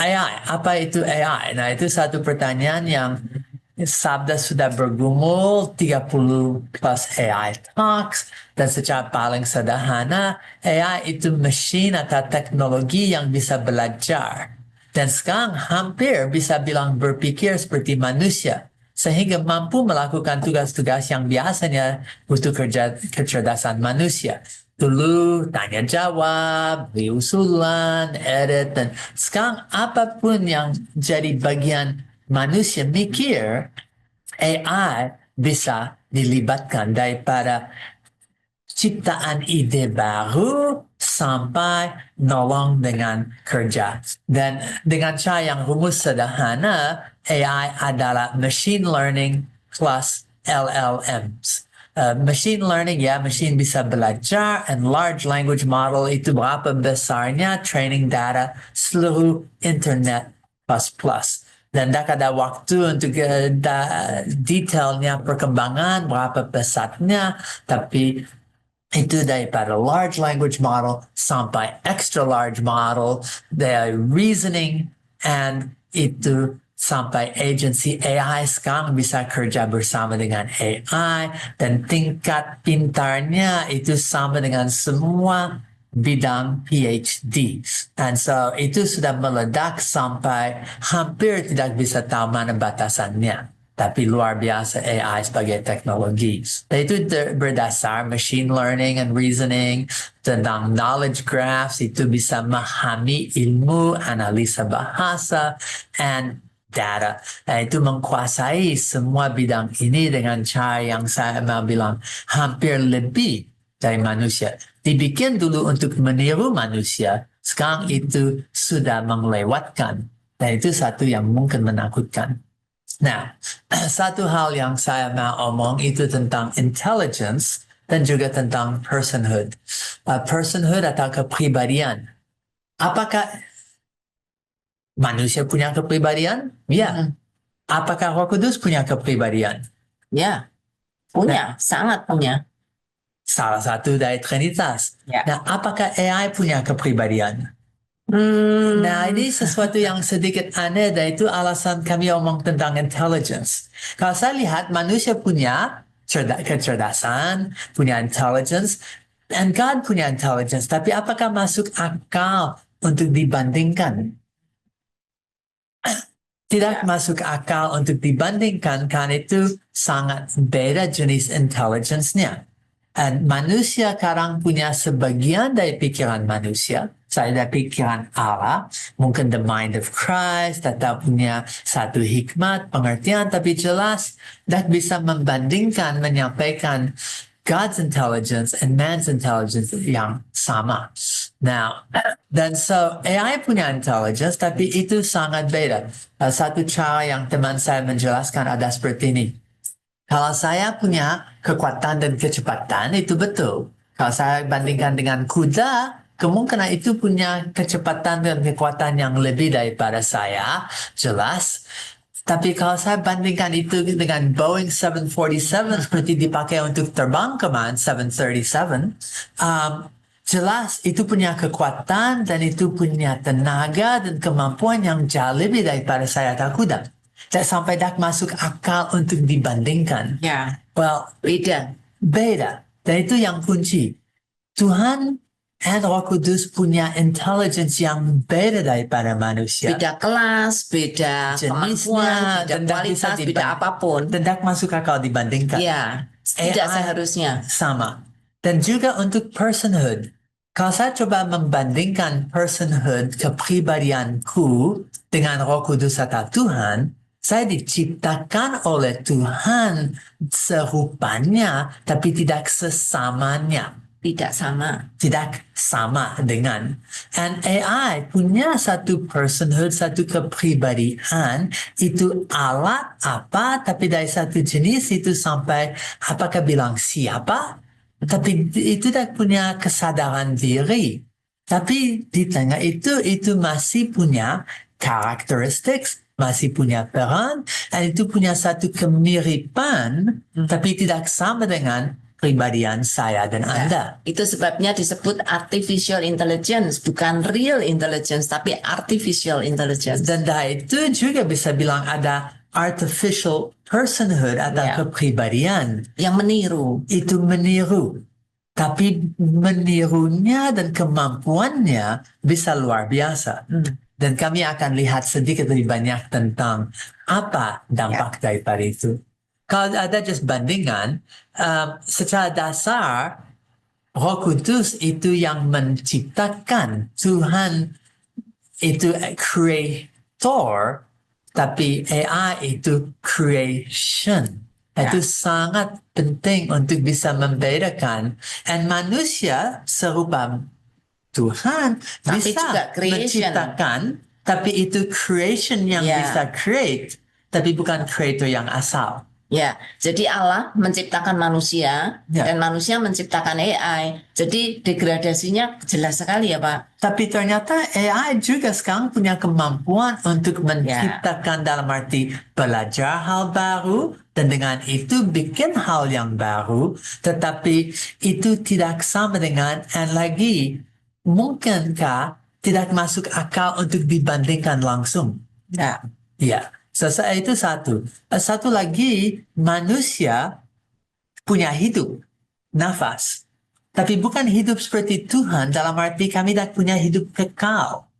AI, apa itu AI? Nah, itu satu pertanyaan yang sabda sudah bergumul 30 plus AI talks, dan secara paling sederhana AI itu mesin atau teknologi yang bisa belajar dan sekarang hampir bisa bilang berpikir seperti manusia sehingga mampu melakukan tugas-tugas yang biasanya butuh kecerdasan manusia. Dulu tanya jawab, beri usulan, edit, dan sekarang apapun yang jadi bagian manusia mikir, AI bisa dilibatkan daripada ciptaan ide baru sampai nolong dengan kerja. Dan dengan cara yang rumus sederhana, AI adalah machine learning plus LLMs. Machine learning ya, machine bisa belajar, and large language model itu berapa besarnya training data seluruh internet plus. Dan tak ada waktu untuk detailnya perkembangan berapa besarnya, tapi itu daripada large language model sampai extra large model, dari reasoning, and itu sampai agency AI sekarang bisa kerja bersama dengan AI, dan tingkat pintarnya itu sama dengan semua bidang PhD. And so itu sudah meledak sampai hampir tidak bisa tahu mana batasannya. Tapi luar biasa AI sebagai teknologi. Dan itu berdasar machine learning and reasoning tentang knowledge graphs, itu bisa memahami ilmu, analisa bahasa, and data. Dan itu menguasai semua bidang ini dengan cara yang saya mau bilang hampir lebih dari manusia. Dibikin dulu untuk meniru manusia, sekarang itu sudah melewatkan. Dan itu satu yang mungkin menakutkan. Nah, satu hal yang saya mau omong itu tentang intelligence dan juga tentang personhood. Personhood atau kepribadian. Apakah manusia punya kepribadian? Ya. Apakah Roh Kudus punya kepribadian? Ya, punya, sangat punya. Salah satu dari Trinitas. Ya. Nah, apakah AI punya kepribadian? Nah, ini sesuatu yang sedikit aneh, dan itu alasan kami omong tentang intelligence. Kalau saya lihat manusia punya kecerdasan, punya intelligence, dan God punya intelligence, tapi apakah masuk akal untuk dibandingkan? Tidak masuk akal untuk dibandingkan karena itu sangat beda jenis intelligence-nya. Dan manusia sekarang punya sebagian dari pikiran manusia, saya dari pikiran Allah, mungkin the mind of Christ, atau punya satu hikmat, pengertian, tapi jelas dan bisa membandingkan, menyampaikan God's intelligence and man's intelligence yang sama. Now, dan so AI punya intelligence, tapi itu sangat beda. Satu cara yang teman saya menjelaskan ada seperti ini. Kalau saya punya kekuatan dan kecepatan, itu betul. Kalau saya bandingkan dengan kuda, kemungkinan itu punya kecepatan dan kekuatan yang lebih daripada saya, jelas. Tapi kalau saya bandingkan itu dengan Boeing 747 seperti dipakai untuk terbang kemarin 737, jelas itu punya kekuatan dan itu punya tenaga dan kemampuan yang jauh lebih daripada saya atau kuda. Dan sampai tak masuk akal untuk dibandingkan. Ya, Well, beda. beda. Dan itu yang kunci. Tuhan dan Roh Kudus punya intelligence yang beda daripada manusia. Beda kelas, beda kemampuan, beda kualitas, beda apapun. Dan tak masuk akal dibandingkan. Ya, tidak seharusnya. Sama. Dan juga untuk personhood. Kalau saya coba membandingkan personhood kepribadianku dengan Roh Kudus atau Tuhan, saya diciptakan oleh Tuhan serupanya, tapi tidak sesamanya. Tidak sama. Tidak sama dengan. And AI punya satu personhood, satu kepribadian, itu alat apa, tapi dari satu jenis itu sampai apakah bilang siapa, tapi itu tidak punya kesadaran diri. Tapi di tengah itu masih punya karakteristik, masih punya peran, dan itu punya satu kemiripan, tapi tidak sama dengan kepribadian saya dan Anda. Itu sebabnya disebut artificial intelligence, bukan real intelligence, tapi artificial intelligence. Dan dari itu juga bisa bilang ada artificial personhood atau kepribadian. Yang meniru. Itu meniru. Tapi menirunya dan kemampuannya bisa luar biasa. Dan kami akan lihat sedikit lebih banyak tentang apa dampak daripada itu. Kalau ada just bandingan, secara dasar Roh Kudus itu yang menciptakan. Tuhan itu creator, tapi AI itu creation. Itu sangat penting untuk bisa membedakan. Dan manusia serupa Tuhan tapi bisa juga menciptakan, tapi itu creation yang bisa create, tapi bukan creator yang asal. Ya, jadi Allah menciptakan manusia dan manusia menciptakan AI. Jadi degradasinya jelas sekali ya Pak. Tapi ternyata AI juga sekarang punya kemampuan untuk menciptakan dalam arti belajar hal baru dan dengan itu bikin hal yang baru. Tetapi itu tidak sama dengan and lagi mungkinkah tidak masuk akal untuk dibandingkan langsung. Ya. So, itu satu. Satu lagi, manusia punya hidup, nafas. Tapi bukan hidup seperti Tuhan dalam arti kami tidak punya hidup kekal.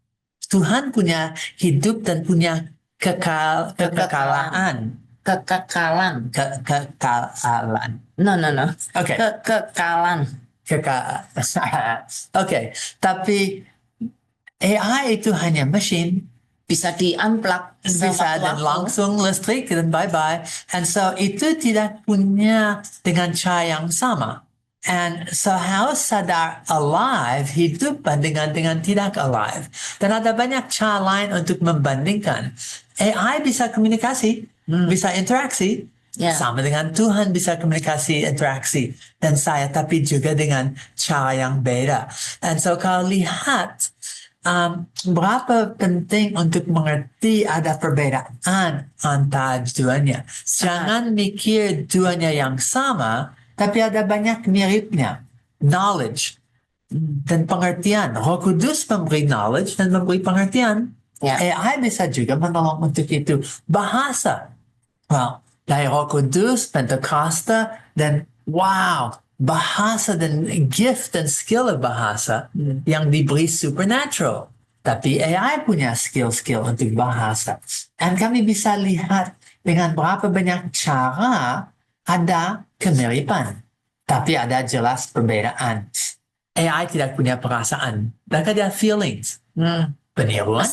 Tuhan punya hidup dan punya kekekalan. Kekekalan. Kekekalan. No. Okay. Kekekalan. Okay. Tapi AI itu hanya mesin. Bisa di-unplug. Bisa dan langsung listrik dan bye-bye. And so itu tidak punya dengan cara yang sama. And so harus sadar alive, hidup dengan tidak alive. Dan ada banyak cara lain untuk membandingkan. AI bisa komunikasi, bisa interaksi. Sama dengan Tuhan bisa komunikasi, interaksi. Dan saya, tapi juga dengan cara yang beda. And so kalau lihat, berapa penting untuk mengerti ada perbedaan antara duanya. Jangan mikir duanya yang sama, tapi ada banyak miripnya. Knowledge dan pengertian. Roh Kudus memberi knowledge dan memberi pengertian. AI bisa juga menolong untuk itu. Bahasa. Well, dari Roh Kudus, Pentakosta, dan wow, bahasa dan gift dan skill bahasa yang diberi supernatural. Tapi AI punya skill-skill untuk bahasa. Dan kami bisa lihat dengan berapa banyak cara ada kemiripan. Tapi ada jelas perbedaan. AI tidak punya perasaan. Mereka ada feelings. Peniruan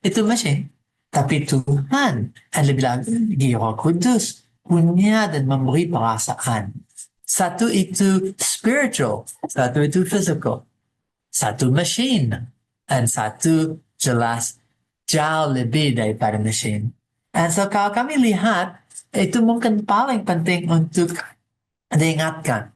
itu mesin. Tapi Tuhan, dan lebih lagi Roh Kudus, punya dan memberi perasaan. Satu itu spiritual, satu itu physical, satu machine, dan satu jelas jauh lebih daripada machine. Dan so kalau kami lihat, itu mungkin paling penting untuk diingatkan.